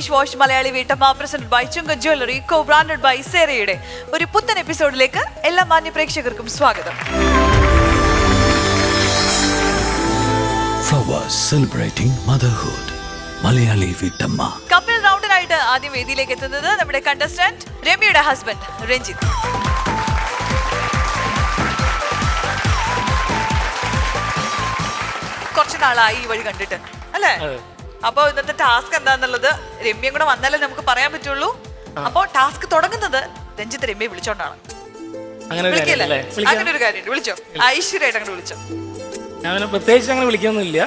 Fresh wash Malayali വീട്ടമ്മ presented by ചുങ്ക jewellery co branded by സേരയുടെ ഒരു പുത്തൻ എപ്പിസോഡിലേക്ക് എല്ലാ മാന്യ പ്രേക്ഷകർക്കും സ്വാഗതം. Flowers celebrating motherhood. മലയാളി വീട്ടമ്മ. കപ്പിൾ റൗണ്ടിനായിട്ട് ആദ്യം വേദിയിലേക്ക് എത്തുന്നത് നമ്മുടെ കണ്ടസ്റ്റന്റ് രമ്യയുടെ ഹസ്ബൻഡ് രഞ്ജിത്ത്. കുറച്ച് നാളായി ഈ വഴി കണ്ടിട്ട് അല്ലേ? അപ്പൊ ഇന്നത്തെ ടാസ്ക് എന്താന്നുള്ളത് രമ്യം കൂടെ വന്നാലേ നമുക്ക് പറയാൻ പറ്റുള്ളൂ. അപ്പൊ ടാസ്ക് തുടങ്ങുന്നത് രഞ്ജിത്ത് രമ്യ വിളിച്ചോണ്ടാണ്. അങ്ങനെ ഒരു കാര്യം വിളിച്ചോ, ഐശ്വര്യമായിട്ട് അങ്ങനെ വിളിച്ചോ. ഞാൻ പ്രത്യേകിച്ച് അങ്ങനെ വിളിക്കൊന്നുമില്ല.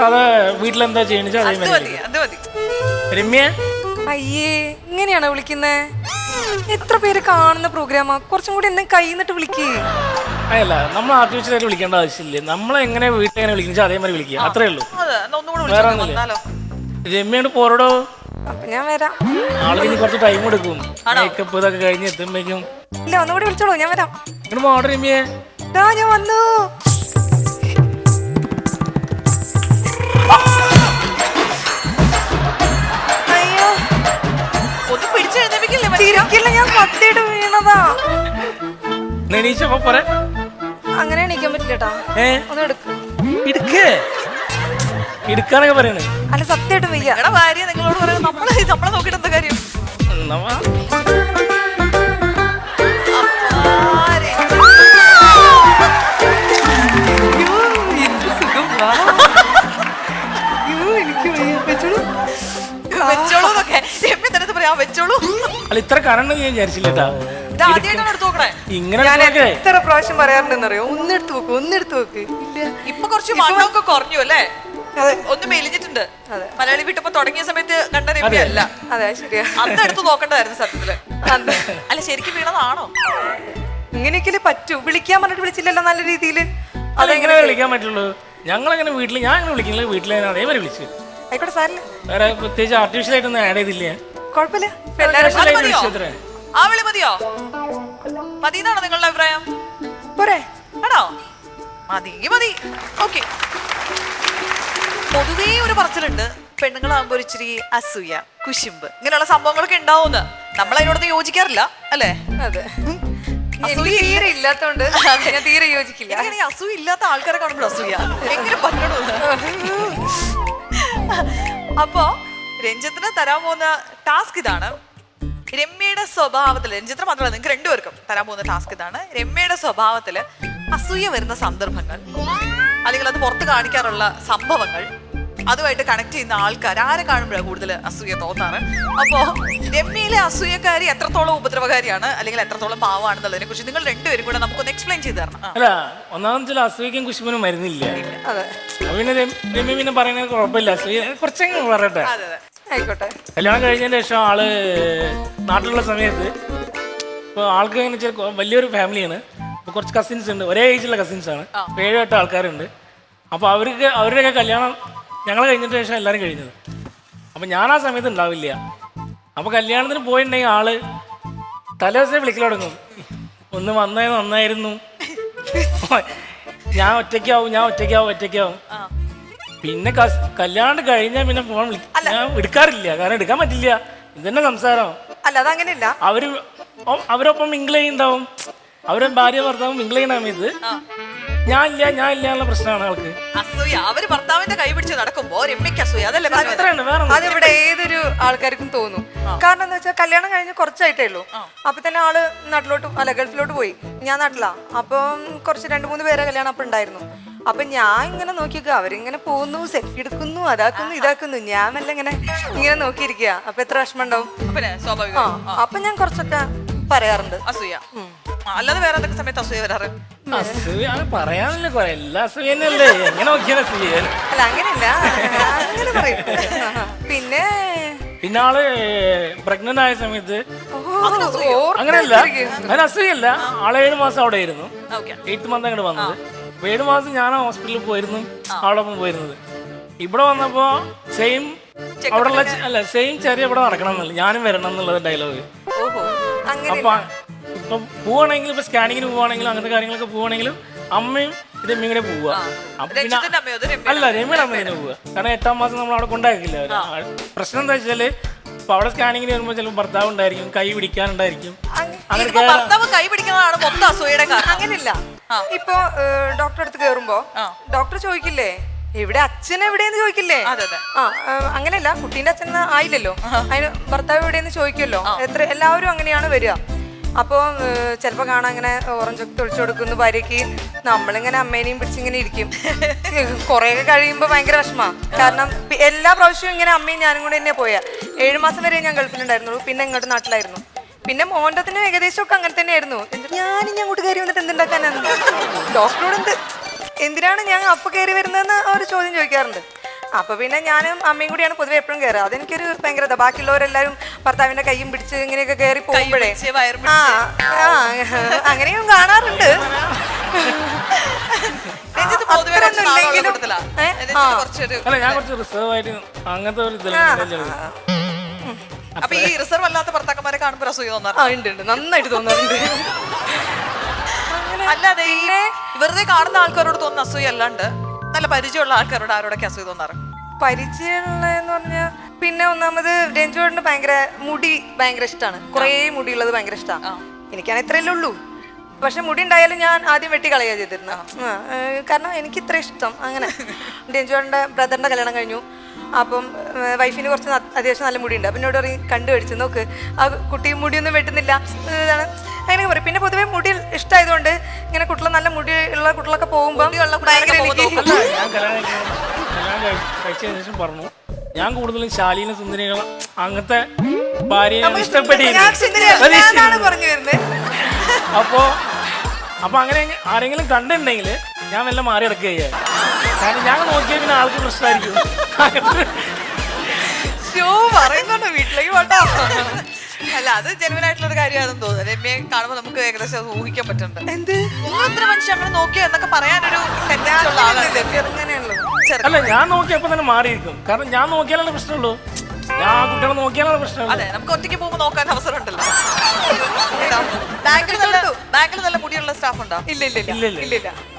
അത് വീട്ടിലെന്താ ചെയ്യണ അത് മതി. രമ്യ അയ്യേ, ഇങ്ങനെയാണോ വിളിക്കുന്നേ? എത്ര പേര് കാണുന്ന പ്രോഗ്രാമാ, കുറച്ചും കൂടി എന്തെങ്കിലും കൈന്നിട്ട് വിളിക്കേ. അതല്ല, നമ്മൾ ആർട്ടിഫിഷ്യലായിട്ട് വിളിക്കേണ്ട ആവശ്യമില്ല. നമ്മളെങ്ങനെ വീട്ടിലെങ്ങനെ വിളിക്കുന്ന അതേമാതിരി വിളിക്കുക, അത്രേ ഉള്ളൂ. വേറെ ഒന്നുമില്ല. രമ്യയോട് പോരടോ. അപ്പൊ ഞാൻ വരാം. ആൾക്ക് കുറച്ച് ടൈം എടുക്കും, മേക്കപ്പ് ഇതൊക്കെ കഴിഞ്ഞ് എത്തുമ്പോഴേക്കും. ഇല്ല, ഒന്നുകൂടി വിളിച്ചോളൂ, ഞാൻ വരാം. ഇങ്ങോട്ട് പോകട്ടെ രമ്യേ. ഞാൻ വന്നു. അയ്യോ, ഒന്ന് പിടിച്ചെഴുന്നേപ്പിക്കില്ലേ? ഞാൻ കത്തിയിട്ട് വീണതാ. എണീച്ചപ്പോ പോരെ. അങ്ങനെ എണീക്കാൻ പറ്റില്ല. ഒന്ന് എടുക്കാനൊക്കെ പറയണേ. അല്ല, സത്യമായിട്ടും വയ്യ. ഭാര്യ നിങ്ങളോട് പറയുന്നത് നമ്മളെ നോക്കിയിട്ട് എന്താ കാര്യം? അല്ല, ഇത്ര കറണ്ട് ഞാൻ വിചാരിച്ചില്ലട്ടാ. ഞാൻ എത്ര പ്രാവശ്യം പറയാറുണ്ടെന്നറിയോ, ഒന്നെടുത്ത് നോക്ക്, ഒന്നെടുത്ത് നോക്ക്. ഇപ്പൊ കുറച്ച് മണ്ണൊക്കെ കുറഞ്ഞു അല്ലേ? ഒന്ന് മെലിഞ്ഞിട്ടുണ്ട്. മലയാളി വീട്ടപ്പോ തുടങ്ങിയ സമയത്ത് കണ്ട രമ്യ അല്ല. അതെ, ശരിയാ. അന്ന് എടുത്ത് നോക്കണ്ടായിരുന്നു സത്യത്തില്. അല്ല, ശരിക്കും വീണതാണോ? ഇങ്ങനെയൊക്കെ പറ്റൂ. വിളിക്കാൻ പറഞ്ഞിട്ട് വിളിച്ചില്ലല്ലോ നല്ല രീതിയില്. അതെങ്ങനെ വിളിക്കാൻ പറ്റുള്ളൂ? ഞങ്ങളങ്ങനെ വീട്ടില് ഞാൻ അങ്ങനെ വിളിക്കുന്നില്ല. വീട്ടിലെ അതേമാതിരി വിളിച്ചു. ആയിക്കോട്ടെ, സാറില്ല. വേറെ പ്രത്യേകിച്ച് ആർട്ടിഫിഷ്യൽ ആയിട്ടൊന്നും ആഡ് ചെയ്തില്ല. കുഴപ്പമില്ല. ആ വിളി മതിയോ? മതിയെന്നാണോ നിങ്ങളുടെ അഭിപ്രായം? പോരെ? ആണോ? മതി. ഓക്കെ. പൊതുവേ ഒരു പറച്ചിലുണ്ട്, പെണ്ണുങ്ങളാകുമ്പോ ഒരു ഇച്ചിരി അസൂയ, കുശുമ്പ്, ഇങ്ങനെയുള്ള സംഭവങ്ങളൊക്കെ ഉണ്ടാവുമെന്ന്. നമ്മൾ അതിനോടൊന്നും യോജിക്കാറില്ല അല്ലേ? അതെ, തീരെ ഇല്ലാത്തോണ്ട് ഞാൻ തീരെ യോജിക്കില്ല. അസൂയ ഇല്ലാത്ത ആൾക്കാരെ കാണുമ്പോൾ അസൂയ എങ്ങനെ പറ്റണോ? അപ്പോ രഞ്ജിത്തിന് തരാൻ പോകുന്ന ടാസ്ക് ഇതാണ്. രമ്യയുടെ സ്വഭാവത്തില്, രഞ്ജിത്തിന് മാത്രമല്ല നിങ്ങൾക്ക് രണ്ടുപേർക്കും തരാൻ പോകുന്ന ടാസ്ക് ഇതാണ്. രമ്യയുടെ സ്വഭാവത്തില് അസൂയ വരുന്ന സന്ദർഭങ്ങൾ, അല്ലെങ്കിൽ അത് പുറത്ത് കാണിക്കാറുള്ള സംഭവങ്ങൾ, അതുമായിട്ട് കണക്ട് ചെയ്യുന്ന ആൾക്കാർ ആരെ കാണുമ്പോഴാണ് കൂടുതൽ അസൂയ തോന്നാറ്. അപ്പോ രമ്യയിലെ അസൂയക്കാരി എത്രത്തോളം ഉപദ്രവകാരിയാണ് അല്ലെങ്കിൽ എത്രത്തോളം പാവമാണെന്നുള്ളതിനെ കുറിച്ച് നിങ്ങൾ രണ്ടുപേരും കൂടെ നമുക്കൊന്ന് എക്സ്പ്ലെയിൻ ചെയ്ത് തരണം. അല്ല, ഒന്നാമത് ചില അസൂയക്കും കുശുമ്പനും മരുന്നില്ല. പിന്നെ രമ്യ പിന്നെ പറയുന്നത് കുഴപ്പമില്ല. അസൂയ കുറച്ചെങ്കിലും പറയട്ടെ. ആയിക്കോട്ടെ. കല്യാണം കഴിഞ്ഞതിന് ശേഷം ആള് നാട്ടിലുള്ള സമയത്ത് ഇപ്പോൾ ആൾക്ക് എങ്ങനെ വെച്ചാൽ വലിയൊരു ഫാമിലിയാണ്. ഇപ്പോൾ കുറച്ച് കസിൻസ് ഉണ്ട്, ഒരേ ഏജിലുള്ള കസിൻസ് ആണ്. 7-8 ആൾക്കാരുണ്ട്. അപ്പോൾ അവരുടെയൊക്കെ കല്യാണം ഞങ്ങൾ കഴിഞ്ഞിട്ട് ശേഷം എല്ലാവരും കഴിഞ്ഞത്. അപ്പം ഞാൻ ആ സമയത്ത് ഉണ്ടാവില്ല. അപ്പോൾ കല്യാണത്തിന് പോയിട്ടുണ്ടെങ്കിൽ ആള് തലേദിവസം വിളിക്കൽ തുടങ്ങും. ഒന്ന് വന്നത് നന്നായിരുന്നു, ഞാൻ ഒറ്റയ്ക്കാവും. പിന്നെ കല്യാണം കഴിഞ്ഞാൽ പിന്നെ ഫോൺ ഞാൻ എടുക്കാറില്ല. കാരണം എടുക്കാൻ പറ്റില്ല, ഇതന്നെ സംസാരം. അല്ല, അതങ്ങനെയല്ല. അവരൊപ്പം മിങ്കിൾ ചെയ്യുന്നുണ്ടാവും. അവരെ ഭാര്യ ഭർത്താവും മിങ്കിൾ ചെയ്യുന്ന സമയത്ത് ഞാൻ ഇല്ല എന്നുള്ള പ്രശ്നമാണ് ആൾക്ക്. അസൂയ അവര് ഭർത്താവിന്റെ കൈ പിടിച്ച് നടക്കുമ്പോ രമ്യക്ക് അസൂയ. അതല്ലേ അതിവിടെ ഏതൊരു ആൾക്കാർക്കും തോന്നും. കാരണം എന്താ വെച്ചാൽ കല്യാണം കഴിഞ്ഞ് കുറച്ചായിട്ടേ ഉള്ളൂ. അപ്പൊ തന്നെ ആള് ഗൾഫിലോട്ട് പോയി. ഞാൻ നാട്ടിലാ. അപ്പം കുറച്ച് 2-3 പേരെ കല്യാണം അപ്പം ഉണ്ടായിരുന്നു. അപ്പൊ ഞാൻ ഇങ്ങനെ നോക്കിയൊക്കെ അവരിങ്ങനെ പോകുന്നു, സെൽഫി എടുക്കുന്നു, അതാക്കുന്നു ഇതാക്കുന്നു. ഞാൻ മെല്ലെ ഇങ്ങനെ നോക്കിയിരിക്കുക. അപ്പൊ എത്ര വിഷമം ഉണ്ടാവും. അപ്പൊ ഞാൻ കുറച്ചൊക്കെ പറയാറുണ്ട് അസൂയ. അല്ലാതെ വേറെ എന്തൊക്കെ സമയത്ത് അസൂയ വരാറ്? അസൂയ പറയാനില്ല, എല്ലാ അസൂയല്ലേ. എങ്ങനെ നോക്കിയാൽ അസൂയ? അല്ല, അങ്ങനെയല്ല, അങ്ങനെ പറയും. പിന്നെ ആള് പ്രഗ്നന്റ് ആയ സമയത്ത് അങ്ങനെയല്ല, അതിന് അസൂയല്ല. ആള് 7 മാസം അവിടെ ആയിരുന്നു. 8th month അങ്ങോട്ട് വന്നത്. 7 മാസം ഞാൻ ഹോസ്പിറ്റലിൽ പോയിരുന്നു, അവളൊപ്പം പോയിരുന്നത്. ഇവിടെ വന്നപ്പോ സെയിം ചെറിയ ഇവിടെ നടക്കണം എന്നല്ല, ഞാനും വരണം എന്നുള്ളത് ഡയലോഗ്. അപ്പൊ ഇപ്പൊ പോവാണെങ്കിലും, ഇപ്പൊ സ്കാനിങ്ങിന് പോവാണെങ്കിലും അങ്ങനത്തെ കാര്യങ്ങളൊക്കെ പോവാണെങ്കിലും അമ്മയും രമ്യങ്ങനെ പോവുക. അപ്പൊ പിന്നെ രഞ്ജിത്തിന്റെ അമ്മയോ അത് രമ്യ? അല്ല, രമ്യയുടെ അമ്മ തന്നെ പോവുക. കാരണം 8ാം മാസം നമ്മൾ അവിടെ കൊണ്ടാക്കില്ല. പ്രശ്നം എന്താ വെച്ചാല് ഇപ്പൊ അവിടെ സ്കാനിങ്ങിന് വരുമ്പോൾ ചിലപ്പോൾ ഭർത്താവ് ഉണ്ടായിരിക്കും, കൈ പിടിക്കാനുണ്ടായിരിക്കും. അങ്ങനെ ഇതിപ്പോ ഭർത്താവ് കൈ പിടിക്കുന്നതാണ് മൊത്തം അസൂയയുടെ കാരണം. അങ്ങനില്ല. ഇപ്പൊ ഡോക്ടറെ അടുത്ത് കേറുമ്പോ ഡോക്ടർ ചോദിക്കില്ലേ ഇവിടെ അച്ഛൻ എവിടെയെന്ന് ചോദിക്കില്ലേ? അങ്ങനെയല്ല, കുട്ടീന്റെ അച്ഛൻ ആയില്ലല്ലോ, അതിന് ഭർത്താവ് എവിടെയെന്ന് ചോദിക്കുമല്ലോ. എല്ലാവരും അങ്ങനെയാണ് വരിക. അപ്പോൾ ചിലപ്പോൾ കാണാൻ ഇങ്ങനെ ഓറഞ്ചൊക്കെ തൊളിച്ചു കൊടുക്കുന്നു ഭാര്യയ്ക്ക്. നമ്മളിങ്ങനെ അമ്മേനെയും പിടിച്ചിങ്ങനെ ഇരിക്കും. കുറേയൊക്കെ കഴിയുമ്പോൾ ഭയങ്കര വിഷമമാണ്. കാരണം എല്ലാ പ്രാവശ്യവും ഇങ്ങനെ അമ്മയും ഞാനും കൂടെ തന്നെ പോയാ. 7 മാസം വരെ ഞാൻ ഗൾഫിലുണ്ടായിരുന്നുള്ളൂ, പിന്നെ ഇങ്ങോട്ട് നാട്ടിലായിരുന്നു. പിന്നെ മോണ്ടത്തിന് ഏകദേശമൊക്കെ അങ്ങനെ തന്നെയായിരുന്നു. ഞാനിനി അങ്ങോട്ട് കയറി വന്നിട്ട് എന്തുണ്ടാക്കാനാണ്? ഡോക്ടറോട് എന്തിനാണ് ഞാൻ അപ്പൊ കയറി വരുന്നതെന്ന് അവർ ചോദ്യം ചോദിക്കാറുണ്ട്. അപ്പൊ പിന്നെ ഞാനും അമ്മയും കൂടിയാണ് പൊതുവെ എപ്പോഴും കയറുക. അതെനിക്കൊരു ഭയങ്കര ബാക്കിയുള്ളവരെല്ലാവരും ഭർത്താവിന്റെ കൈയും പിടിച്ച് ഇങ്ങനെയൊക്കെ കയറി പോകുമ്പോഴേ അങ്ങനെയും കാണാറുണ്ട്. അല്ല, ഞാൻ കുറച്ച് റിസർവ് ആയിട്ട് അങ്ങനത്തെ ഒരു അപ്പൊ ഈ റിസർവ് അല്ലാത്ത ഭർത്താക്കന്മാരെ കാണുമ്പോൾ അസൂയ തോന്നാറുണ്ട്. നന്നായിട്ട് തോന്നാറുണ്ട്. അല്ലാതെ ഈ വെറുതെ കാണുന്ന ആൾക്കാരോട് തോന്നുന്ന അസൂയ അല്ലാണ്ട് നല്ല പരിചയമുള്ള ആൾക്കാരോട് ആരോടൊക്കെ അസൂയ തോന്നാറ്? പരിചയമുള്ളതെന്ന് പറഞ്ഞാൽ പിന്നെ ഒന്നാമത് രഞ്ജുവേട്ടന് മുടി ഭയങ്കര ഇഷ്ടമാണ്. കുറേ മുടിയുള്ളത് ഭയങ്കര ഇഷ്ടമാണ്. എനിക്കാണ് ഇത്രയല്ലേ ഉള്ളൂ. പക്ഷെ മുടി ഉണ്ടായാലും ഞാൻ ആദ്യം വെട്ടി കളയുക ചെയ്തിരുന്നു. കാരണം എനിക്ക് ഇത്ര ഇഷ്ടം. അങ്ങനെ രഞ്ജുവേട്ടൻ്റെ ബ്രദറിൻ്റെ കല്യാണം കഴിഞ്ഞു. അപ്പം വൈഫിന് കുറച്ച് അത്യാവശ്യം നല്ല മുടിയുണ്ട്. അപ്പം എന്നോട് പറയും കണ്ടു മേടിച്ച് നോക്ക്, ആ കുട്ടി മുടിയൊന്നും വെട്ടുന്നില്ല ഇതാണ് അങ്ങനെ പറയും. പിന്നെ പൊതുവെ മുടി ഇഷ്ടമായതുകൊണ്ട് ഇങ്ങനെ കുട്ടികൾ നല്ല മുടി ഉള്ള കുട്ടികളൊക്കെ പോകുമ്പോൾ ഭയങ്കര കഴിച്ചതിന് ശേഷം പറഞ്ഞു ഞാൻ കൂടുതലും ശാലീന സുന്ദരികൾ അങ്ങനത്തെ ഭാര്യയെ ഇഷ്ടപ്പെട്ടിരുന്നു പറഞ്ഞു വരുന്നത്. അപ്പൊ അങ്ങനെ ആരെങ്കിലും കണ്ടിട്ടുണ്ടെങ്കിൽ ഞാൻ വല്ല മാറി ഇടക്കുക ചെയ്യാൻ. കാരണം ഞാൻ നോക്കിയാൽ പിന്നെ ആൾക്ക് പ്രശ്നമായിരിക്കും. പറയുന്നുണ്ടോ വീട്ടിലേക്ക് പോട്ടോ? അല്ല, അത് ജെനുവൻ ആയിട്ടുള്ള ഒരു കാര്യമാണെന്ന് തോന്നുന്നു. രമ്യയെ കാണുമ്പോൾ നമുക്ക് ഏകദേശം അത് ഊഹിക്കാൻ പറ്റുന്നുണ്ട്. എന്ത് ഇത്ര മനുഷ്യൻ അങ്ങനെ നോക്കിയോ എന്നൊക്കെ പറയാനൊരു ടെൻഡൻസി ഉള്ള ആളാണ്. അല്ല, ഞാൻ നോക്കിയപ്പോ തന്നെ മാറിയിരിക്കും. കാരണം ഞാൻ നോക്കിയാലേ പ്രശ്നമുള്ളൂ. ഞാൻ ആ കുട്ടികളെ നോക്കിയാലാണ് പ്രശ്നം. അതെ, നമുക്ക് ഒറ്റയ്ക്ക് പോകുമ്പോൾ നോക്കാൻ അവസരം ഉണ്ടല്ലോ. ബാങ്കിൽ നല്ല മുടിയുള്ള സ്റ്റാഫ് ഉണ്ടോ? ഇല്ല.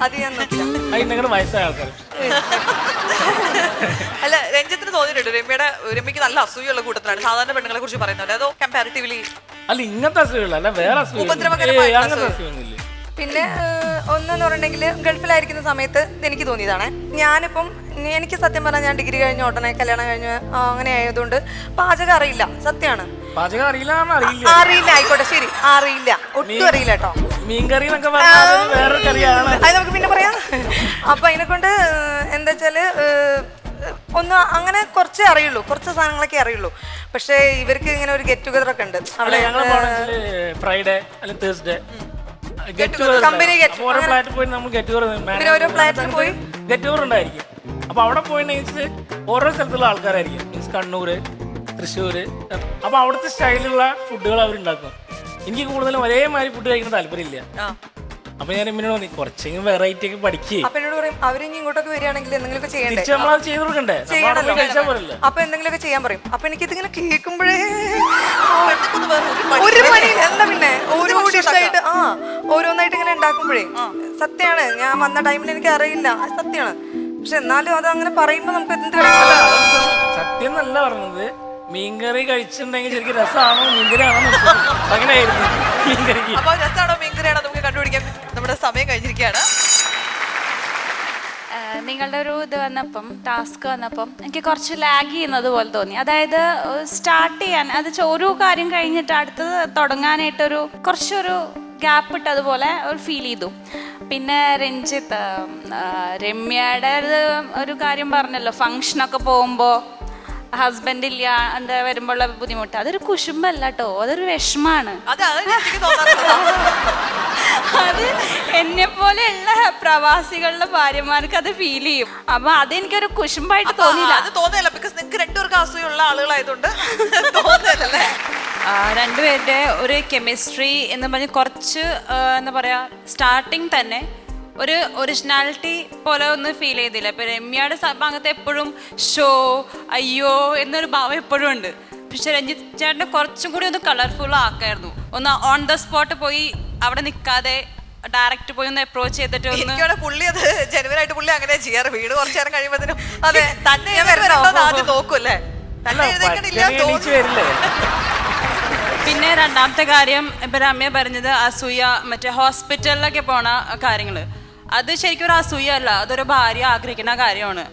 അത് ഞാൻ നിങ്ങളുടെ വയസ്സായ ആൾക്കാർ. അല്ല, രഞ്ജിത്തിന് തോന്നിയിട്ടുണ്ട് രമ്യക്ക് നല്ല അസൂയുള്ള കൂട്ടത്തിലാണ് സാധാരണ പെണ്ണുങ്ങളെ കുറിച്ച് പറയുന്നത്. അതോ കമ്പാരിറ്റീവ്ലി? അല്ല, ഇങ്ങനത്തെ അസുഖമില്ല. അല്ല, വേറെ ഉപദ്രവകരമായ അങ്ങനത്തെ അസുഖമൊന്നുമില്ല. പിന്നെ ഒന്നെന്ന് പറഞ്ഞിട്ടുണ്ടെങ്കിൽ ഗൾഫിലായിരിക്കുന്ന സമയത്ത് എനിക്ക് തോന്നിയതാണ്. ഞാനിപ്പം എനിക്ക് സത്യം പറഞ്ഞാൽ ഞാൻ ഡിഗ്രി കഴിഞ്ഞ ഉടനെ കല്യാണം കഴിഞ്ഞ് അങ്ങനെ ആയതുകൊണ്ട് പാചകം അറിയില്ല. സത്യമാണ്, പാചകം അറിയില്ല. ആയിക്കോട്ടെ, ശരി, അറിയില്ല, ഒട്ടും അറിയില്ല കേട്ടോ. മീൻകറി എന്നൊക്കെ പറഞ്ഞാൽ വേറൊരു കറിയാണ്. അത് നമുക്ക് പിന്നെ പറയാം. അപ്പൊ അതിനെ കൊണ്ട് എന്താ വെച്ചാല് ഒന്ന് അങ്ങനെ കുറച്ചേ അറിയുള്ളൂ, കുറച്ച് സാധനങ്ങളൊക്കെ അറിയുള്ളൂ. പക്ഷെ ഇവർക്ക് ഇങ്ങനെ ഒരു ഗെറ്റ് ടുഗദർ ഒക്കെ ഉണ്ട് അവിടെ. ഫ്രൈഡേ അല്ലെങ്കിൽ തേഴ്സ്ഡേ ഗെറ്റ് ടുഗദർ ഉണ്ടായിരിക്കും. അപ്പൊ അവിടെ പോയിട്ടുണ്ടെങ്കിൽ ഓരോ സ്ഥലത്തുള്ള ആൾക്കാരായിരിക്കും. മീൻസ് കണ്ണൂര്, തൃശ്ശൂര്. അപ്പൊ അവിടുത്തെ സ്റ്റൈലിലുള്ള ഫുഡുകൾ അവരുണ്ടാക്കും. എനിക്ക് കൂടുതലും ഒരേമാതിരി ഫുഡ് കഴിക്കുന്ന താല്പര്യമില്ല. അപ്പൊ ഞാൻ ഇമ്മിനോട് തോന്നി കുറച്ചെങ്കിലും വെറൈറ്റി ഒക്കെ പഠിക്കുക. അപ്പൊ എന്നോട് പറയും അവരിനി ഇങ്ങോട്ടൊക്കെ വരികയാണെങ്കിൽ എന്തെങ്കിലുമൊക്കെ ചെയ്യണ്ടേ? നമ്മളത് ചെയ്ത് കൊടുക്കണ്ടേ? അപ്പൊ എന്തെങ്കിലുമൊക്കെ ചെയ്യാൻ പറയും. അപ്പൊ എനിക്കിതിങ്ങനെ കേൾക്കുമ്പോഴേ ഒരു പണി എന്താ പിന്നെ ഓരോ ഡിഷായിട്ട് ഓരോന്നായിട്ട് ഇങ്ങനെ ഉണ്ടാക്കുമ്പോഴേ സത്യമാണ്. ഞാൻ വന്ന ടൈമിൽ എനിക്ക് അറിയില്ല, സത്യമാണ്. പക്ഷെ എന്നാലും അത് അങ്ങനെ പറയുമ്പോ നമുക്ക് എന്ത് സത്യം എന്നല്ല പറഞ്ഞത്. മീൻകറി കഴിച്ചിട്ടുണ്ടെങ്കിൽ ശരിക്കും രസമാണോ മീൻകറി ആണോ അങ്ങനെയായിരുന്നു. മീൻകറിക്ക് അപ്പൊ രസമാണോ മീൻകറിയാണോ നമുക്ക് കണ്ടുപിടിക്കാൻ നമ്മുടെ സമയം കഴിഞ്ഞിരിക്കുകയാണ്. നിങ്ങളുടെ ഒരു ഇത് വന്നപ്പം ടാസ്ക് വന്നപ്പം എനിക്ക് കുറച്ച് ലാഗ് ചെയ്യുന്നത് പോലെ തോന്നി. അതായത് സ്റ്റാർട്ട് ചെയ്യാൻ അത് ഒരു കാര്യം കഴിഞ്ഞിട്ട് അടുത്തത് തുടങ്ങാനായിട്ടൊരു കുറച്ചൊരു ഗ്യാപ്പ് ഇട്ടതുപോലെ ഒരു ഫീൽ ചെയ്തു. പിന്നെ രഞ്ജിത്ത് രമ്യയുടെ ഒരു കാര്യം പറഞ്ഞല്ലോ, ഫങ്ഷനൊക്കെ പോകുമ്പോൾ ഹസ്ബൻഡ് ഇല്ല എന്താ വരുമ്പോഴുള്ള ബുദ്ധിമുട്ട്. അതൊരു കുശുമ്പല്ല കേട്ടോ, അതൊരു വിഷമാണ്. അത് എന്നെ പോലെയുള്ള പ്രവാസികളുടെ ഭാര്യമാർക്ക് അത് ഫീൽ ചെയ്യും. അപ്പൊ അതെനിക്കൊരു കുശുമ്പായിട്ട് തോന്നിയില്ല. അത് തോന്നിയല്ല, ബിക്കോസ് നിങ്ങൾക്ക് രണ്ടുപേർക്ക് അസൂയുള്ള ആളുകളായതുകൊണ്ട് തോന്നിയല്ലേ. രണ്ടുപേരുടെ ഒരു കെമിസ്ട്രി എന്ന് പറഞ്ഞ് കുറച്ച് എന്താ പറയാ സ്റ്റാർട്ടിങ് തന്നെ ഒരു ഒറിജിനാലിറ്റി പോലെ ഒന്നും ഫീൽ ചെയ്തില്ല. ഇപ്പൊ രമ്യയുടെ ഭാഗത്ത് എപ്പോഴും ഷോ അയ്യോ എന്നൊരു ഭാവം എപ്പോഴും ഉണ്ട്. പക്ഷെ രഞ്ജിത്ത് ചേട്ടനെ കുറച്ചും കൂടി ഒന്ന് കളർഫുൾ ആക്കായിരുന്നു. ഒന്ന് ഓൺ ദ സ്പോട്ട് പോയി അവിടെ നിൽക്കാതെ ഡയറക്റ്റ് പോയി ഒന്ന് അപ്രോച്ച് ചെയ്തിട്ട് ഒന്ന് എനിക്കവിടെ പുള്ളി അത് ജനുവൻ ആയിട്ട് പുള്ളി അങ്ങനെ ചെയ്യാറ്. വീട് കുറച്ചു നേരം കഴിയുമ്പോഴത്തേനും അതെ, തന്നെ ഞാൻ വരണോ? ആദ്യം നോക്കൂല്ലേ, തന്നെ എഴുന്നേക്കണില്ല എണീച്ച് വരില്ലേ? പിന്നെ രണ്ടാമത്തെ കാര്യം ഇപ്പൊ രമ്യ പറഞ്ഞത് അസൂയ, മറ്റേ ഹോസ്പിറ്റലിലൊക്കെ പോണ കാര്യങ്ങള്, അത് ശരിക്കും ഒരു അസൂയ അല്ല, അതൊരു ഭാര്യ ആഗ്രഹിക്കുന്ന കാര്യമാണ്.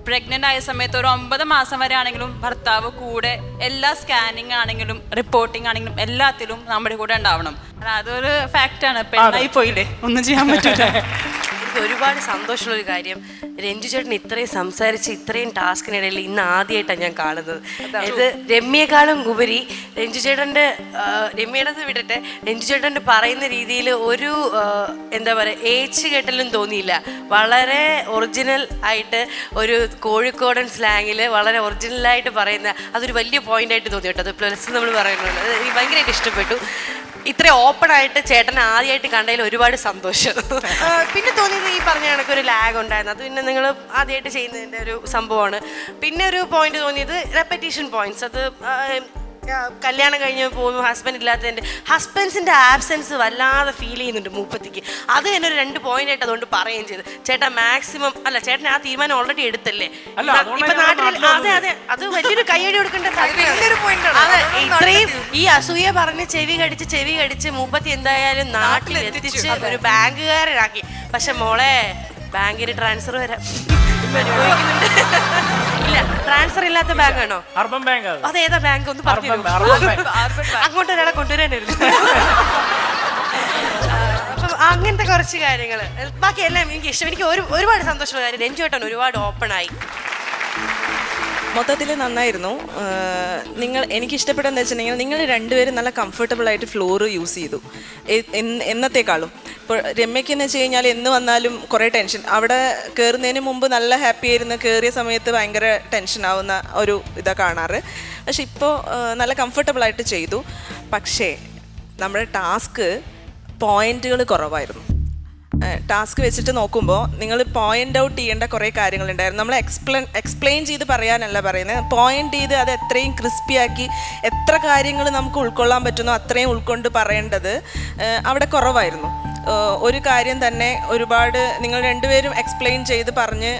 പ്രഗ്നന്റ് ആയ സമയത്ത് ഒരു 9 മാസം വരെ ആണെങ്കിലും ഭർത്താവ് കൂടെ എല്ലാ സ്കാനിങ് ആണെങ്കിലും റിപ്പോർട്ടിംഗ് ആണെങ്കിലും എല്ലാത്തിലും നമ്മുടെ കൂടെ ഉണ്ടാവണം. അതൊരു ഫാക്റ്റാണ്. പെണ്ണായി പോയില്ലേ, ഒന്നും ചെയ്യാൻ പറ്റില്ല. എനിക്ക് ഒരുപാട് സന്തോഷമുള്ളൊരു കാര്യം, രഞ്ജു ചേട്ടൻ ഇത്രയും സംസാരിച്ച് ഇത്രയും ടാസ്കിനിടയിൽ ഇന്ന് ആദ്യമായിട്ടാണ് ഞാൻ കാണുന്നത്. ഇത് രമ്യയെക്കാളും ഉപരി രഞ്ജു ചേട്ടൻ്റെ, രമ്യയുടെ വിടട്ടെ, രഞ്ജു ചേട്ടൻ്റെ പറയുന്ന രീതിയിൽ ഒരു എന്താ പറയുക ഏച്ച് കെട്ടലും തോന്നിയില്ല. വളരെ ഒറിജിനൽ ആയിട്ട് ഒരു കോഴിക്കോടൻ സ്ലാങ്ങിൽ വളരെ ഒറിജിനലായിട്ട് പറയുന്ന അതൊരു വലിയ പോയിന്റായിട്ട് തോന്നി കേട്ടോ. അത് പ്ലസ് നമ്മൾ പറയുന്നുണ്ട്, അത് എനിക്ക് ഭയങ്കരമായിട്ട് ഇഷ്ടപ്പെട്ടു. ഇത്ര ഓപ്പൺ ആയിട്ട് ചേട്ടനെ ആദ്യമായിട്ട് കണ്ടതിൽ ഒരുപാട് സന്തോഷം. പിന്നെ തോന്നിയത് ഈ പറഞ്ഞ കണക്ക് ഒരു ലാഗ് ഉണ്ടായിരുന്നു, അത് പിന്നെ നിങ്ങൾ ആദ്യമായിട്ട് ചെയ്യുന്നതിൻ്റെ ഒരു സംഭവമാണ്. പിന്നെ ഒരു പോയിന്റ് തോന്നിയത് റെപ്പറ്റീഷൻ പോയിന്റ്സ്, അത് കല്യാണം കഴിഞ്ഞ് പോകുമ്പോൾ ഹസ്ബൻഡ്സിൻ്റെ ആബ്സെൻസ് വല്ലാതെ ഫീൽ ചെയ്യുന്നുണ്ട് മൂപ്പത്തിക്ക്. അത് തന്നെ ഒരു 2 പോയിന്റായിട്ട് അതുകൊണ്ട് പറയുകയും ചെയ്തു. ചേട്ടാ മാക്സിമം അല്ല, ചേട്ടൻ ആ തീരുമാനം ഓൾറെഡി എടുത്തല്ലേ ഇപ്പൊ നാട്ടിൽ. അതെ അതെ, അത് വലിയൊരു കൈയടി കൊടുക്കേണ്ട അതെ. ഇത്രയും ഈ അസൂയ പറഞ്ഞ് ചെവി കടിച്ച് മൂപ്പത്തി എന്തായാലും നാട്ടിൽ എത്തിച്ച് ഒരു ബാങ്കുകാരനാക്കി. പക്ഷെ മോളെ ബാങ്കിന് ട്രാൻസ്ഫർ വരാം ഇല്ല, ട്രാൻസ്ഫർ ഇല്ലാത്ത ബാങ്കാണോ? Urban bank. അതേതാ ബാങ്ക് ഒന്ന് പറഞ്ഞു, അങ്ങോട്ട് ഒരാളെ കൊണ്ടുവരാനായിരുന്നു. അപ്പം അങ്ങനത്തെ കുറച്ച് കാര്യങ്ങൾ, ബാക്കി എല്ലാം എനിക്ക് ഇഷ്ടം. എനിക്ക് ഒരുപാട് സന്തോഷമുള്ള കാര്യം രഞ്ജു ചേട്ടൻ ഒരുപാട് ഓപ്പൺ ആയി. മൊത്തത്തിൽ നന്നായിരുന്നു. എനിക്ക് ഇഷ്ടപ്പെട്ടതെന്ന് വെച്ചിട്ടുണ്ടെങ്കിൽ നിങ്ങൾ രണ്ടുപേരും നല്ല കംഫർട്ടബിൾ ആയിട്ട് ഫ്ലോർ യൂസ് ചെയ്തു എന്നത്തേക്കാളും. ഇപ്പോൾ രമ്യയ്ക്ക് എന്ന് വെച്ച് കഴിഞ്ഞാൽ എന്ന് വന്നാലും കുറേ ടെൻഷൻ, അവിടെ കയറുന്നതിന് മുമ്പ് നല്ല ഹാപ്പി ആയിരുന്നു, കയറിയ സമയത്ത് ഭയങ്കര ടെൻഷൻ ആവുന്ന ഒരു ഇതാ കാണാറ്. പക്ഷെ ഇപ്പോൾ നല്ല കംഫർട്ടബിൾ ആയിട്ട് ചെയ്തു. പക്ഷേ നമ്മുടെ ടാസ്ക് പോയിന്റുകൾ കുറവായിരുന്നു. ടാസ്ക് വെച്ചിട്ട് നോക്കുമ്പോൾ നിങ്ങൾ പോയിന്റ് ഔട്ട് ചെയ്യേണ്ട കുറേ കാര്യങ്ങളുണ്ടായിരുന്നു. നമ്മൾ എക്സ്പ്ലെയിൻ ചെയ്ത് പറയാനല്ല പറയുന്നത്, പോയിന്റ് ചെയ്ത് അത് എത്രയും ക്രിസ്പിയാക്കി എത്ര കാര്യങ്ങൾ നമുക്ക് ഉൾക്കൊള്ളാൻ പറ്റുന്നോ അത്രയും ഉൾക്കൊണ്ട് പറയേണ്ടത് അവിടെ കുറവായിരുന്നു. ഒരു കാര്യം തന്നെ ഒരുപാട് നിങ്ങൾ രണ്ടുപേരും എക്സ്പ്ലെയിൻ ചെയ്ത് പറഞ്ഞ്,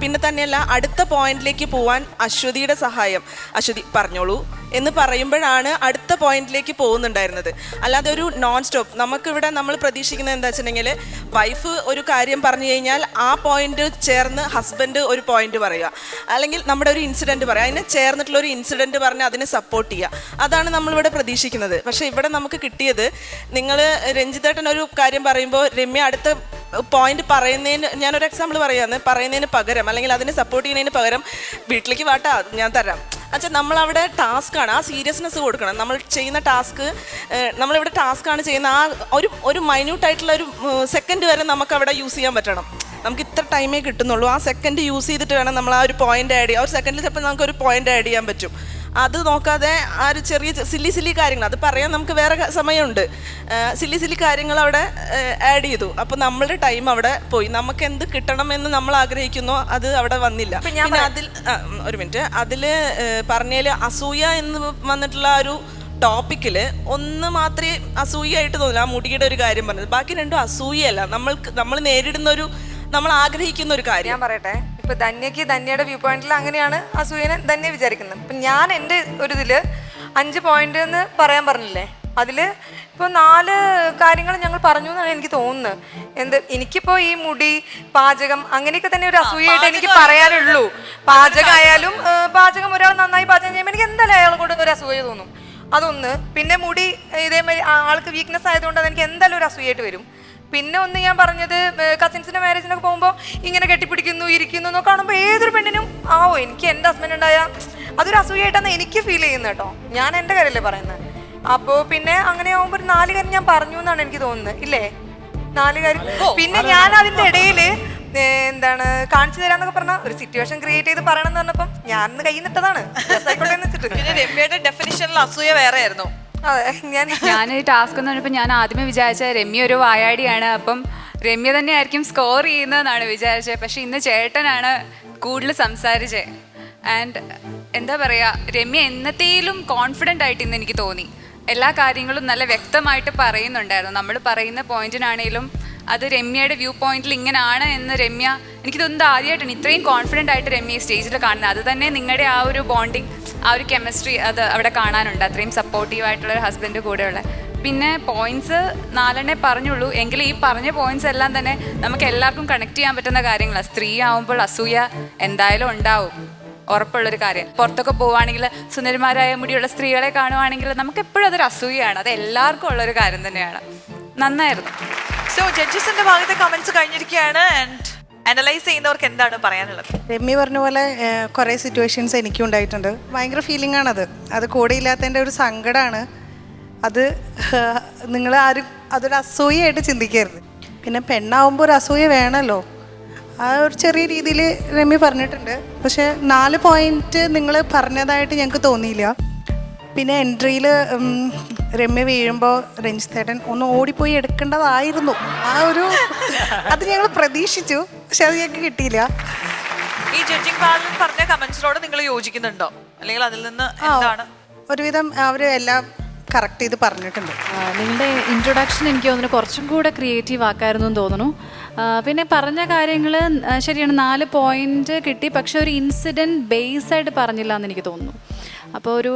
പിന്നെ തന്നെയല്ല അടുത്ത പോയിന്റിലേക്ക് പോവാൻ അശ്വതിയുടെ സഹായം, അശ്വതി പറഞ്ഞോളൂ എന്ന് പറയുമ്പോഴാണ് അടുത്ത പോയിന്റിലേക്ക് പോകുന്നുണ്ടായിരുന്നത്. അല്ലാതെ ഒരു നോൺ സ്റ്റോപ്പ് നമുക്കിവിടെ നമ്മൾ പ്രതീക്ഷിക്കുന്നത് എന്താ വെച്ചിട്ടുണ്ടെങ്കിൽ വൈഫ് ഒരു കാര്യം പറഞ്ഞു കഴിഞ്ഞാൽ ആ പോയിന്റ് ചേർന്ന് ഹസ്ബൻഡ് ഒരു പോയിന്റ് പറയുക, അല്ലെങ്കിൽ നമ്മുടെ ഒരു ഇൻസിഡൻറ്റ് പറയുക, അതിനെ ചേർന്നിട്ടുള്ള ഒരു ഇൻസിഡൻറ്റ് പറഞ്ഞ് അതിനെ സപ്പോർട്ട് ചെയ്യുക. അതാണ് നമ്മളിവിടെ പ്രതീക്ഷിക്കുന്നത്. പക്ഷേ ഇവിടെ നമുക്ക് കിട്ടിയത്, നിങ്ങൾ രഞ്ജിത്തേട്ടൻ ഒരു കാര്യം പറയുമ്പോൾ രമ്യ അടുത്ത പോയിന്റ് പറയുന്നതിന്, ഞാനൊരു എക്സാമ്പിൾ പറയുന്നതിന് പകരം അല്ലെങ്കിൽ അതിനെ സപ്പോർട്ട് ചെയ്യുന്നതിന് പകരം വീട്ടിലേക്ക് വാട്ടാ ഞാൻ തരാം. അച്ഛാ നമ്മളവിടെ ടാസ്ക്കാണ്, ആ സീരിയസ്നെസ് കൊടുക്കണം. നമ്മൾ ചെയ്യുന്ന ടാസ്ക്, നമ്മളിവിടെ ടാസ്ക്കാണ് ചെയ്യുന്ന ആ ഒരു മൈന്യൂട്ടായിട്ടുള്ള ഒരു സെക്കൻഡ് വരെ നമുക്ക് അവിടെ യൂസ് ചെയ്യാൻ പറ്റണം. നമുക്ക് ഇത്ര ടൈമേ കിട്ടുന്നുള്ളൂ, ആ സെക്കൻഡ് യൂസ് ചെയ്തിട്ട് വേണം നമ്മൾ ആ ഒരു പോയിന്റ് ആഡ് ചെയ്യുക. ആ ഒരു സെക്കൻഡിൽ ചിലപ്പോൾ നമുക്കൊരു പോയിന്റ് ആഡ് ചെയ്യാൻ പറ്റും. അത് നോക്കാതെ ആ ഒരു ചെറിയ സില്ലി കാര്യങ്ങൾ, അത് പറയാൻ നമുക്ക് വേറെ സമയമുണ്ട്, സില്ലി കാര്യങ്ങൾ അവിടെ ആഡ് ചെയ്തു. അപ്പോൾ നമ്മളുടെ ടൈം അവിടെ പോയി. നമുക്ക് എന്ത് കിട്ടണമെന്ന് നമ്മൾ ആഗ്രഹിക്കുന്നോ അത് അവിടെ വന്നില്ല. പിന്നെ അതിൽ ഒരു മിനിറ്റ്, അതിൽ പറഞ്ഞതിൽ അസൂയ എന്ന് വന്നിട്ടുള്ള ഒരു ടോപ്പിക്കിൽ ഒന്ന് മാത്രമേ അസൂയായിട്ട് തോന്നില്ല, ആ മുടിയുടെ ഒരു കാര്യം പറഞ്ഞത്. ബാക്കി രണ്ടും അസൂയല്ല, നമ്മൾ നേരിടുന്ന ഒരു, നമ്മൾ ആഗ്രഹിക്കുന്ന ഒരു കാര്യം. ഞാൻ പറയട്ടെ, ഇപ്പൊ ധന്യയുടെ വ്യൂ പോയിന്റിൽ അങ്ങനെയാണ് അസൂയനെ ധന്യ വിചാരിക്കുന്നത്. ഇപ്പൊ ഞാൻ എൻ്റെ ഒരു ഇതില് 5 പോയിന്റ് എന്ന് പറയാൻ പറഞ്ഞില്ലേ, അതില് ഇപ്പൊ 4 കാര്യങ്ങൾ ഞങ്ങൾ പറഞ്ഞു എന്നാണ് എനിക്ക് തോന്നുന്നത്. എനിക്കിപ്പോ ഈ മുടി, പാചകം അങ്ങനെയൊക്കെ തന്നെ ഒരു അസൂയായിട്ട് എനിക്ക് പറയാനുള്ളൂ. പാചകം ഒരാൾ നന്നായി പാചകം ചെയ്യുമ്പോൾ എനിക്ക് എന്തായാലും അയാളെ കൊണ്ട് ഒരു അസൂയ തോന്നും. അതൊന്ന്. പിന്നെ മുടി ഇതേമാതിരി ആൾക്ക് വീക്ക്നെസ് ആയതുകൊണ്ട് അതെനിക്ക് എന്തായാലും ഒരു അസൂയായിട്ട് വരും. പിന്നെ ഒന്ന് ഞാൻ പറഞ്ഞത്, കസിൻസിന്റെ മാരേജിനൊക്കെ പോകുമ്പോൾ ഇങ്ങനെ കെട്ടിപ്പിടിക്കുന്നു ഇരിക്കുന്നു എന്നൊക്കെ കാണുമ്പോൾ ഏതൊരു പെണ്ണിനും എനിക്ക് എൻ്റെ ഹസ്ബൻഡ് ഉണ്ടായ അതൊരു അസൂയായിട്ടാണ് എനിക്ക് ഫീൽ ചെയ്യുന്നത് കേട്ടോ. ഞാൻ എൻ്റെ കാര്യമല്ലേ പറയുന്നത്. അപ്പോൾ പിന്നെ അങ്ങനെ ആകുമ്പോൾ ഒരു 4 കാര്യം ഞാൻ പറഞ്ഞു എന്നാണ് എനിക്ക് തോന്നുന്നത്, ഇല്ലേ? 4 കാര്യം. പിന്നെ ഞാൻ അതിൻ്റെ ഇടയിൽ കാണിച്ചു തരാന്നൊക്കെ പറഞ്ഞ ഒരു സിറ്റുവേഷൻ ക്രിയേറ്റ് ചെയ്ത് പറയണം എന്ന് പറഞ്ഞപ്പം ഞാൻ കൈ നിട്ടതാണ്. രമ്യയുടെ ഡെഫിനിഷനിൽ അസൂയ വേറെ ആയിരുന്നു. ഞാൻ ഈ ടാസ്ക് എന്ന് പറഞ്ഞപ്പോൾ ഞാൻ ആദ്യമേ വിചാരിച്ച രമ്യ ഒരു വായാടിയാണ്, അപ്പം രമ്യ തന്നെ ആയിരിക്കും സ്കോർ ചെയ്യുന്നതെന്നാണ് വിചാരിച്ചത്. പക്ഷെ ഇന്ന് ചേട്ടനാണ് കൂടുതൽ സംസാരിച്ചത്. ആൻഡ് എന്താ പറയുക, രമ്യ എന്നത്തേലും കോൺഫിഡൻ്റ് ആയിട്ട് ഇന്ന് എനിക്ക് തോന്നി. എല്ലാ കാര്യങ്ങളും നല്ല വ്യക്തമായിട്ട് പറയുന്നുണ്ടായിരുന്നു. നമ്മൾ പറയുന്ന പോയിന്റിനാണേലും അത് രമ്യയുടെ വ്യൂ പോയിന്റിൽ ഇങ്ങനെയാണ് എന്ന് രമ്യ, എനിക്കിതൊന്നും ആദ്യമായിട്ടാണ് ഇത്രയും കോൺഫിഡൻ്റ് ആയിട്ട് രമ്യ സ്റ്റേജിൽ കാണുന്നത്. അത് തന്നെ നിങ്ങളുടെ ആ ഒരു ബോണ്ടിങ്, ആ ഒരു കെമിസ്ട്രി അത് അവിടെ കാണാനുണ്ട്, അത്രയും സപ്പോർട്ടീവായിട്ടുള്ള ഒരു ഹസ്ബൻഡ് കൂടെയുള്ള. പിന്നെ പോയിന്റ്സ് 4 പറഞ്ഞുള്ളൂ, എങ്കിലും ഈ പറഞ്ഞ പോയിന്റ്സ് എല്ലാം തന്നെ നമുക്ക് എല്ലാവർക്കും കണക്ട് ചെയ്യാൻ പറ്റുന്ന കാര്യങ്ങളാണ്. സ്ത്രീ ആവുമ്പോൾ അസൂയ എന്തായാലും ഉണ്ടാവും, ഉറപ്പുള്ളൊരു കാര്യം. പുറത്തൊക്കെ പോവുകയാണെങ്കിൽ സുന്ദരിമാരായ മുടിയുള്ള സ്ത്രീകളെ കാണുവാണെങ്കിൽ നമുക്ക് എപ്പോഴും അതൊരു അസൂയാണ്. അത് എല്ലാവർക്കും ഉള്ളൊരു കാര്യം തന്നെയാണ്. നന്നായിരുന്നു. സോ ജഡ്ജസിന്റെ ഭാഗത്തെ കമന്റ്സ് കഴിഞ്ഞിരിക്കുകയാണ്. ആൻഡ് അനലൈസ് ചെയ്യുന്നവർക്ക് എന്താണ് പറയാനുള്ളത്? രമ്യ പറഞ്ഞ പോലെ കുറേ സിറ്റുവേഷൻസ് എനിക്കും ഉണ്ടായിട്ടുണ്ട്. ഭയങ്കര ഫീലിംഗ് ആണത്. അത് കൂടെ ഇല്ലാത്തതിൻ്റെ ഒരു സങ്കടമാണ്. അത് നിങ്ങൾ ആരും അതൊരു അസൂയയായിട്ട് ചിന്തിക്കരുത്. പിന്നെ പെണ്ണാവുമ്പോൾ ഒരു അസൂയ വേണമല്ലോ, ആ ഒരു ചെറിയ രീതിയിൽ രമ്യ പറഞ്ഞിട്ടുണ്ട്. പക്ഷേ 4 പോയിന്റ് നിങ്ങൾ പറഞ്ഞതായിട്ട് ഞങ്ങൾക്ക് തോന്നിയില്ല. പിന്നെ എൻട്രിയിൽ രമ്യ വീഴുമ്പോൾ രഞ്ജിത്തേട്ടൻ ഒന്ന് ഓടിപ്പോയി എടുക്കേണ്ടതായിരുന്നു. ആ ഒരു അത് ഞങ്ങൾ പ്രതീക്ഷിച്ചു, പക്ഷെ അത് ഞങ്ങൾക്ക് കിട്ടിയില്ല. ഈ ജഡ്ജിങ് പാനൽ പറഞ്ഞ കമന്റ്സിനോട് നിങ്ങൾ യോജിക്കുന്നുണ്ടോ, അല്ലെങ്കിൽ അതിൽ നിന്ന് എന്താണ്? ഒരുവിധം അവർ എല്ലാം കറക്റ്റ് ചെയ്ത് പറഞ്ഞിട്ടുണ്ട്. നിങ്ങളുടെ ഇൻട്രൊഡക്ഷൻ എനിക്ക് തോന്നുന്നു കുറച്ചും കൂടെ ക്രിയേറ്റീവ് ആക്കായിരുന്നു എന്ന് തോന്നുന്നു. പിന്നെ പറഞ്ഞ കാര്യങ്ങൾ ശരിയാണ്, 4 പോയിന്റ് കിട്ടി, പക്ഷെ ഒരു ഇൻസിഡൻറ്റ് ബേസ് ആയിട്ട് പറഞ്ഞില്ല എന്ന് എനിക്ക് തോന്നുന്നു. അപ്പോൾ ഒരു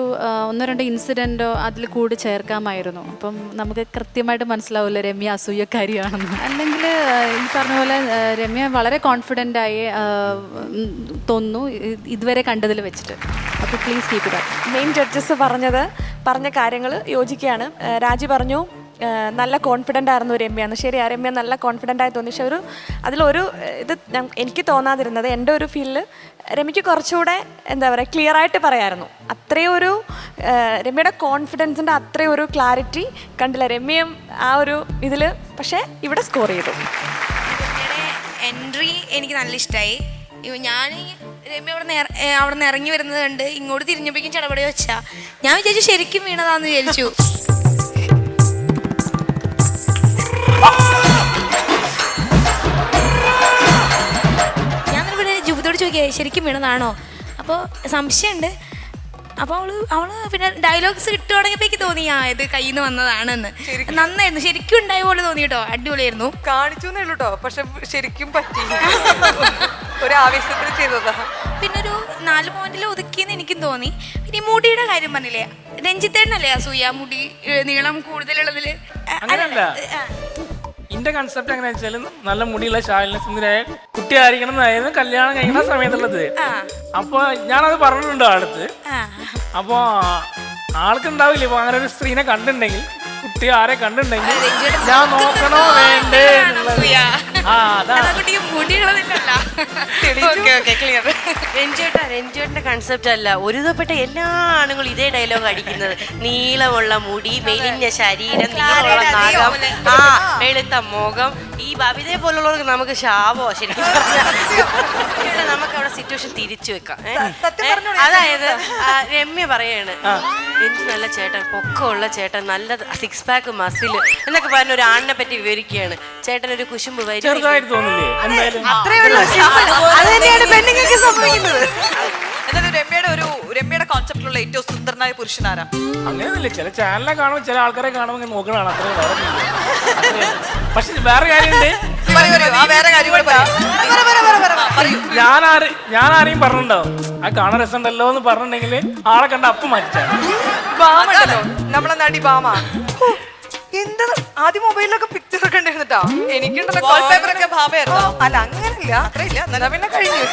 1-2 ഇൻസിഡൻറ്റോ അതിൽ കൂടി ചേർക്കാമായിരുന്നു. അപ്പം നമുക്ക് കൃത്യമായിട്ട് മനസ്സിലാവില്ല രമ്യ അസൂയക്കാരിയാണെന്ന്. അല്ലെങ്കിൽ ഈ പറഞ്ഞ പോലെ രമ്യ വളരെ കോൺഫിഡൻ്റായി തോന്നുന്നു ഇതുവരെ കണ്ടതിൽ വെച്ചിട്ട്. അപ്പോൾ please keep it up. Main judges പറഞ്ഞ കാര്യങ്ങൾ യോജിക്കുകയാണ്. രാജി പറഞ്ഞു നല്ല കോൺഫിഡൻ്റ് ആയിരുന്നു രമ്യ. ശരിയാ, രമ്യ നല്ല കോൺഫിഡൻ്റ് ആയി തോന്നി. പക്ഷെ അതിലൊരു ഇത് എനിക്ക് തോന്നാതിരുന്നത്, എൻ്റെ ഒരു ഫീലിൽ രമ്യയ്ക്ക് കുറച്ചുകൂടെ എന്താ പറയുക ക്ലിയർ ആയിട്ട് പറയായിരുന്നു. അത്രയും ഒരു രമ്യയുടെ കോൺഫിഡൻസിൻ്റെ അത്രയും ഒരു ക്ലാരിറ്റി കണ്ടില്ല രമ്യയും ആ ഒരു ഇതിൽ. പക്ഷേ ഇവിടെ സ്കോർ ചെയ്തു. രമ്യയുടെ എൻട്രി എനിക്ക് നല്ല ഇഷ്ടമായി. ഞാൻ രമ്യ അവിടെ നിന്ന് ഇറങ്ങി വരുന്നത് കണ്ട് ഇങ്ങോട്ട് തിരിഞ്ഞപ്പോഴേക്കും ചടപടി വെച്ചാ ഞാൻ വിചാരിച്ചു ശരിക്കും വീണതാന്ന് വിചാരിച്ചു. ഞാൻ പിന്നെ ജുബിതോട് ചോദിക്കുക ശരിക്കും വീണതാണോ, അപ്പോൾ സംശയമുണ്ട്. അപ്പോൾ അവള് പിന്നെ ഡയലോഗ്സ് കിട്ടു തുടങ്ങിയപ്പോഴേക്ക് തോന്നി ഇത് കയ്യിൽ നിന്ന് വന്നതാണെന്ന്. നന്നായിരുന്നു, ശരിക്കും ഉണ്ടായ പോലെ തോന്നി കേട്ടോ, അടിപൊളിയായിരുന്നു. കാണിച്ചു എന്നേ ഉള്ളൂ കേട്ടോ, പക്ഷെ ശരിക്കും പറ്റി, ഒരു ആവേശത്തിൽ ചെയ്തതാ. പിന്നെ ഒരു 4 പോയിന്റിൽ ഒതുക്കിയെന്ന് എനിക്കും തോന്നി. പിന്നെ ഈ മുടിയുടെ കാര്യം പറഞ്ഞില്ലേ, രഞ്ജിത്തേട്ടനല്ലേ അസൂയ മുടി നീളം കൂടുതലുള്ളതില്? അങ്ങനെയല്ല, എന്റെ കൺസെപ്റ്റ് എങ്ങനെ വെച്ചാൽ നല്ല മുടിയുള്ള ശാലിന സുന്ദരായ കുട്ടിയായിരിക്കണം എന്നായിരുന്നു കല്യാണം കഴിക്കുന്ന സമയത്തുള്ളത്. അപ്പൊ ഞാനത് പറഞ്ഞിട്ടുണ്ട് ആളത്ത്. അപ്പൊ ആൾക്കുണ്ടാവില്ല ഇപ്പൊ അങ്ങനെ ഒരു സ്ത്രീനെ കണ്ടിട്ടുണ്ടെങ്കിൽ, കുട്ടി ആരെ കണ്ടിട്ടുണ്ടെങ്കിൽ ഞാൻ നോക്കണോ വേണ്ടേ എന്നുള്ളത്. രഞ്ജുവേട്ടന്റെ കൺസെപ്റ്റ് അല്ല, ഒരുതപ്പെട്ട എല്ലാ ആണുങ്ങളും ഇതേ ഡയലോഗ് അടിക്കുന്നത്. നീളമുള്ള മുടി, മെലിഞ്ഞ ശരീരം, നീളമുള്ള നഖം, വെളുത്ത മുഖം. ഈ ബബിതയെ പോലുള്ളവർക്ക് നമുക്ക് ശാപോ ശരിക്കും. നമുക്ക് അവിടെ സിറ്റുവേഷൻ തിരിച്ചു വെക്കാം. അതായത് രമ്യ പറയാണ് രഞ്ജു നല്ല ചേട്ടൻ, പൊക്കമുള്ള ചേട്ടൻ, നല്ല 6 പാക്ക് മസിൽ എന്നൊക്കെ പറഞ്ഞ ഒരു ആണിനെ പറ്റി വിവരിക്കുകയാണ്. ചേട്ടൻ ഒരു കുശുമ്പ് ചെറുതായിട്ട് തോന്നില്ലേ? രമ്യയുടെ കോൺസെപ്റ്റിലുള്ള ഏറ്റവും സുന്ദരനായ പുരുഷനാരാ? അങ്ങനെയൊന്നുമില്ല, ചില ചാനലിനെ കാണുമ്പോൾ ചില ആൾക്കാരെ കാണുമ്പോൾ നോക്കണതാണ്, അത്ര വേറെ. പക്ഷെ വേറെ കാര്യമുണ്ട്, ഞാൻ ആരെയും പറഞ്ഞിട്ടുണ്ടാവും ആ കാണാൻ രസമുണ്ടല്ലോ എന്ന് പറഞ്ഞിട്ടുണ്ടെങ്കിൽ ആളെ കണ്ട അപ്പം മാറ്റിച്ചാണ്. ബാമല്ലോ നമ്മളെ നടി ബാമ. എന്താ ആദ്യം മൊബൈലിലൊക്കെ പിക്ചർ ഒക്കെ ഉണ്ടായിരുന്നിട്ടാ, എനിക്കുണ്ടല്ലോ അല്ല അങ്ങനല്ല, അത്രയില്ല, പിന്നെ കഴിഞ്ഞു.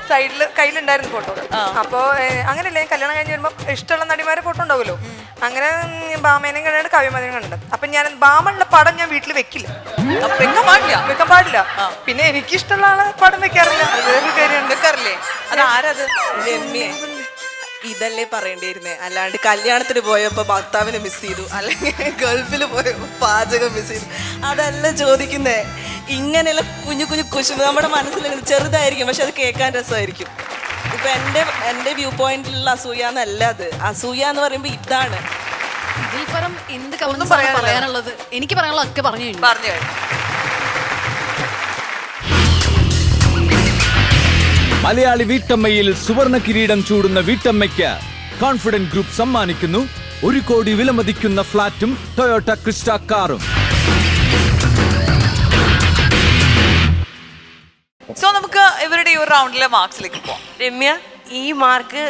സൈഡില് കയ്യിലുണ്ടായിരുന്നു ഫോട്ടോ. അപ്പോ അങ്ങനെയല്ലേ കല്യാണം കഴിഞ്ഞ് വരുമ്പോ ഇഷ്ടമുള്ള നടിമാരെ ഫോട്ടോ ഉണ്ടാവുമല്ലോ. അങ്ങനെ ബാമേനെയും കണ്ടിട്ട് കവിമതിനും കണ്ടിട്ടുണ്ട്. അപ്പൊ ഞാൻ ബാമുള്ള പടം ഞാൻ വീട്ടിൽ വെക്കില്ല, വെക്കാൻ പാടില്ല. പിന്നെ എനിക്കിഷ്ടമുള്ള ആളെ പടം വെക്കാറില്ല. വേറൊരു കാര്യം വെക്കാറില്ലേ? അത് ആരത്? ഇതല്ലേ പറയേണ്ടിയിരുന്നേ, അല്ലാണ്ട് കല്യാണത്തിന് പോയപ്പോൾ ഭർത്താവിനെ മിസ് ചെയ്തു, അല്ലെങ്കിൽ ഗൾഫിൽ പോയപ്പോൾ പാചകം മിസ് ചെയ്തു, അതല്ല ചോദിക്കുന്നേ. ഇങ്ങനെയുള്ള കുഞ്ഞു കുഞ്ഞു കുശുമ്പ് നമ്മുടെ മനസ്സിൽ ചെറുതായിരിക്കും, പക്ഷെ അത് കേൾക്കാൻ രസമായിരിക്കും. ഇപ്പൊ എൻ്റെ വ്യൂ പോയിന്റിലുള്ള അസൂയ എന്നല്ല അത്. അസൂയ എന്ന് പറയുമ്പോൾ ഇതാണ്. ഇതിൽ പരം എന്ത് പറയാനുള്ളത്? എനിക്ക് പറയാനുള്ളത് ഒക്കെ പറഞ്ഞു കഴിഞ്ഞു. മലയാളി വീട്ടമ്മയിൽ സുവർണ കിരീടം ചൂടുന്ന വീട്ടമ്മയ്ക്ക് കോൺഫിഡന്റ് ഗ്രൂപ്പ് സമ്മാനിക്കുന്നു 1 കോടി വിലമതിക്കുന്ന ഫ്ളാറ്റും ടൊയോട്ട ക്രിസ്റ്റ കാറും. സോ നമുക്ക് ഇവരുടെ ഈ ഒരു റൗണ്ടിലെ മാർക്സിലേക്ക് പോവാം. രമ്യ, ഈ മാർക്ക്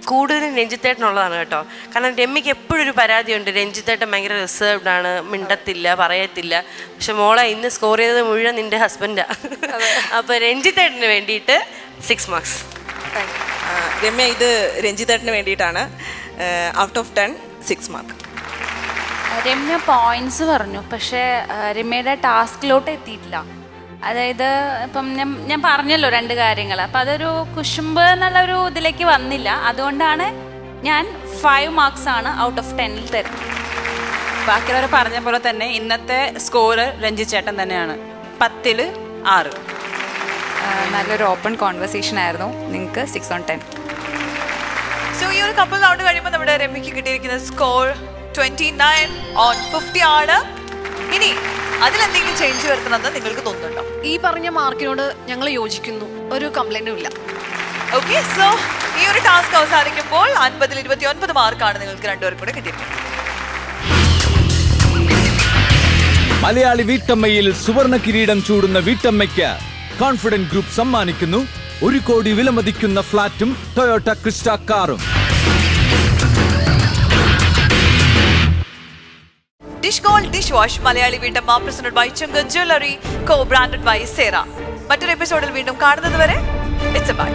കൂടുതലും രഞ്ജിത്തേട്ടനുള്ളതാണ് കേട്ടോ. കാരണം രമ്യക്ക് എപ്പോഴും ഒരു പരാതിയുണ്ട്, രഞ്ജിത്തേട്ടൻ ഭയങ്കര റിസർവ്ഡ് ആണ്, മിണ്ടത്തില്ല, പറയത്തില്ല. പക്ഷെ മോളെ ഇന്ന് സ്കോർ ചെയ്തത് മുഴുവൻ നിന്റെ ഹസ്ബൻഡാ. അപ്പോൾ രഞ്ജിത്തേട്ടന് വേണ്ടിയിട്ട് 6 മാർക്സ്. രമ്യ, ഇത് രഞ്ജിത്തേട്ടന് വേണ്ടിയിട്ടാണ്. Out of 10 6 mark. Ramya points പറഞ്ഞു, പക്ഷേ രമ്യയുടെ ടാസ്കിലോട്ട് എത്തിയിട്ടില്ല. അതായത് ഇപ്പം ഞാൻ പറഞ്ഞല്ലോ 2 കാര്യങ്ങൾ, അപ്പം അതൊരു കുശുമ്പ് എന്നുള്ളൊരു ഇതിലേക്ക് വന്നില്ല. അതുകൊണ്ടാണ് ഞാൻ 5 മാർക്സ് ആണ് ഔട്ട് ഓഫ് 10 തരുന്നത്. ബാക്കിയുള്ളവർ പറഞ്ഞ പോലെ തന്നെ ഇന്നത്തെ സ്കോർ രഞ്ജിത്ത് ചേട്ടൻ തന്നെയാണ്. 10ൽ 6. നല്ലൊരു ഓപ്പൺ കോൺവെർസേഷൻ ആയിരുന്നു. നിങ്ങൾക്ക് 6 on 10. സോ ഈ ഒരു കപ്പിൾ റൗണ്ട് കഴിയുമ്പോൾ നമ്മുടെ രമ്യക്ക് കിട്ടിയിരിക്കുന്ന സ്കോർ 29 on 50 ആണ്. ഇനി അതിലെന്തെങ്കിലും ചേഞ്ച് വരുത്തണമെന്ന് നിങ്ങൾക്ക് തോന്നുന്നുണ്ടോ? ഈ പറഞ്ഞ മാർക്കിനോട് ഞങ്ങൾ യോജിക്കുന്നു, ഒരു കംപ്ലൈന്റും ഇല്ല. ഓക്കെ, സോ ഈ ഒരു ടാസ്ക് അവസാനിക്കുമ്പോൾ 50ൽ 29 മാർക്കാണ് നിങ്ങൾക്ക് രണ്ടുപേർക്കും കൂടെ കിട്ടിയിരിക്കുന്നത്. മലയാളി വീട്ടമ്മയിൽ സുവർണ കിരീടം ചൂടുന്ന വീട്ടമ്മയ്ക്ക് കോൺഫിഡന്റ് ഗ്രൂപ്പ് സമ്മാനിക്കുന്നു 1 കോടി വിലമതിക്കുന്ന ഫ്ളാറ്റും ടൊയോട്ട ക്രിസ്റ്റ കാറും. Dish gold dish wash Malayali വീട്ടമ്മ പ്രസന്റഡ് ബൈ ചുങ്ക് ജ്വല്ലറി, കോ ബ്രാൻഡഡ് ബൈ സേറ. മറ്റൊരു എപ്പിസോഡിൽ വീണ്ടും കാണുന്നത് വരെ ഇറ്റ്സ് എ ബൈ.